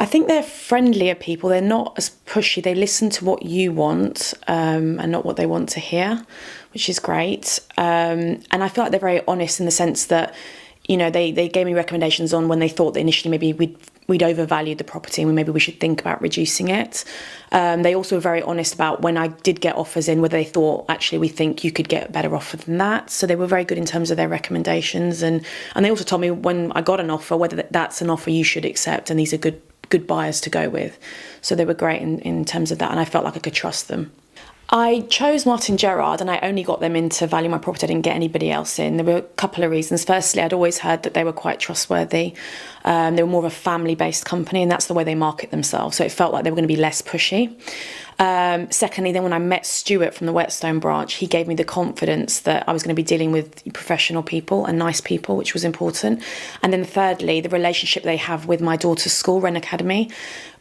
I think they're friendlier people. They're not as pushy. They listen to what you want and not what they want to hear, which is great. And I feel like they're very honest in the sense that, you know, they gave me recommendations on when they thought that initially maybe we'd overvalued the property and maybe we should think about reducing it. They also were very honest about when I did get offers in, whether they thought, actually, we think you could get a better offer than that. So they were very good in terms of their recommendations. And they also told me when I got an offer, whether that's an offer you should accept and these are good buyers to go with. So they were great in terms of that, and I felt like I could trust them. I chose Martin Gerrard and I only got them in to value my property. I didn't get anybody else in. There were a couple of reasons. Firstly, I'd always heard that they were quite trustworthy. They were more of a family-based company and that's the way they market themselves. So it felt like they were going to be less pushy. Secondly, then when I met Stuart from the Whetstone branch, he gave me the confidence that I was going to be dealing with professional people and nice people, which was important. And then thirdly, the relationship they have with my daughter's school, Wren Academy.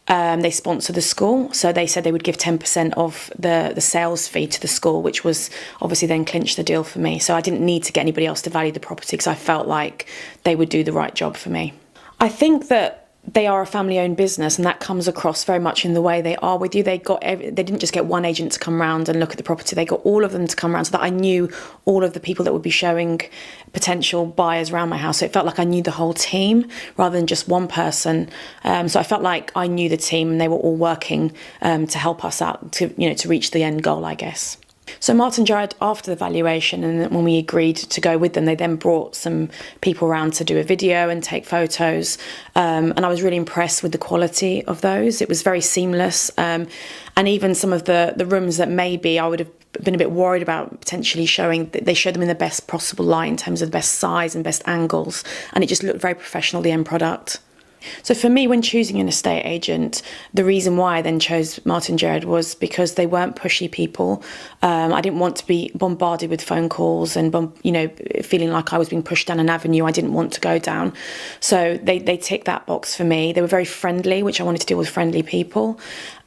They sponsor the school, so they said they would give 10% of the sales fee to the school, which was obviously then clinched the deal for me. So I didn't need to get anybody else to value the property because I felt like they would do the right job for me. I think that they are a family-owned business, and that comes across very much in the way they are with you. They didn't just get one agent to come round and look at the property. They got all of them to come round so that I knew all of the people that would be showing potential buyers around my house. So it felt like I knew the whole team rather than just one person. So I felt like I knew the team and they were all working to help us out to reach the end goal, I guess. So Martin Gerrard, after the valuation and when we agreed to go with them, they then brought some people around to do a video and take photos. And I was really impressed with the quality of those. It was very seamless. And even some of the rooms that maybe I would have been a bit worried about potentially showing, they showed them in the best possible light in terms of the best size and best angles. And it just looked very professional, the end product. So for me, when choosing an estate agent, the reason why I then chose Martin Gerrard was because they weren't pushy people. I didn't want to be bombarded with phone calls and feeling like I was being pushed down an avenue I didn't want to go down. So they ticked that box for me. They were very friendly, which I wanted to deal with friendly people.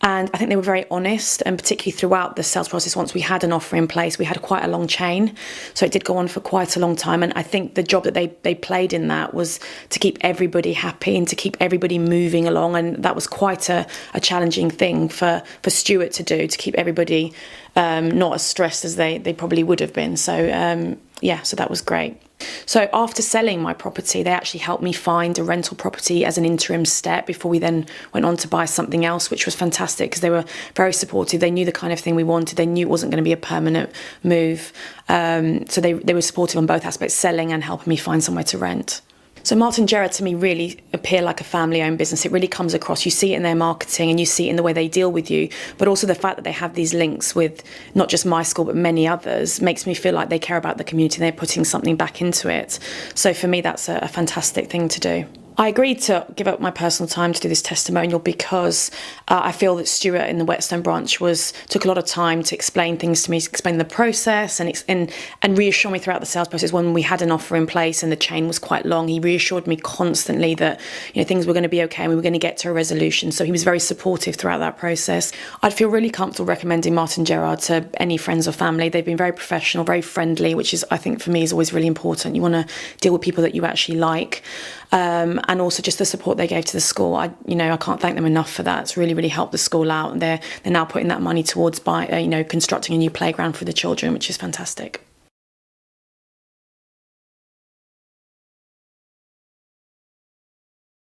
And I think they were very honest, and particularly throughout the sales process, once we had an offer in place, we had quite a long chain. So it did go on for quite a long time. And I think the job that they played in that was to keep everybody happy and to keep everybody moving along. And that was quite a challenging thing for Stuart to do, to keep everybody not as stressed as they probably would have been. So, so that was great. So after selling my property, they actually helped me find a rental property as an interim step before we then went on to buy something else, which was fantastic because they were very supportive. They knew the kind of thing we wanted. They knew it wasn't going to be a permanent move. So they were supportive on both aspects, selling and helping me find somewhere to rent. So Martin Gerrard to me really appear like a family-owned business. It really comes across. You see it in their marketing and you see it in the way they deal with you, but also the fact that they have these links with not just my school but many others makes me feel like they care about the community and they're putting something back into it. So for me, that's a fantastic thing to do. I agreed to give up my personal time to do this testimonial because I feel that Stuart in the Whetstone branch took a lot of time to explain things to me, explain the process and reassure me throughout the sales process. When we had an offer in place and the chain was quite long, he reassured me constantly that things were going to be okay and we were going to get to a resolution. So he was very supportive throughout that process. I'd feel really comfortable recommending Martin Gerrard to any friends or family. They've been very professional, very friendly, which is, I think, for me is always really important. You want to deal with people that you actually like. And also just the support they gave to the school. I can't thank them enough for that. It's really, really helped the school out. And they're now putting that money towards constructing a new playground for the children, which is fantastic.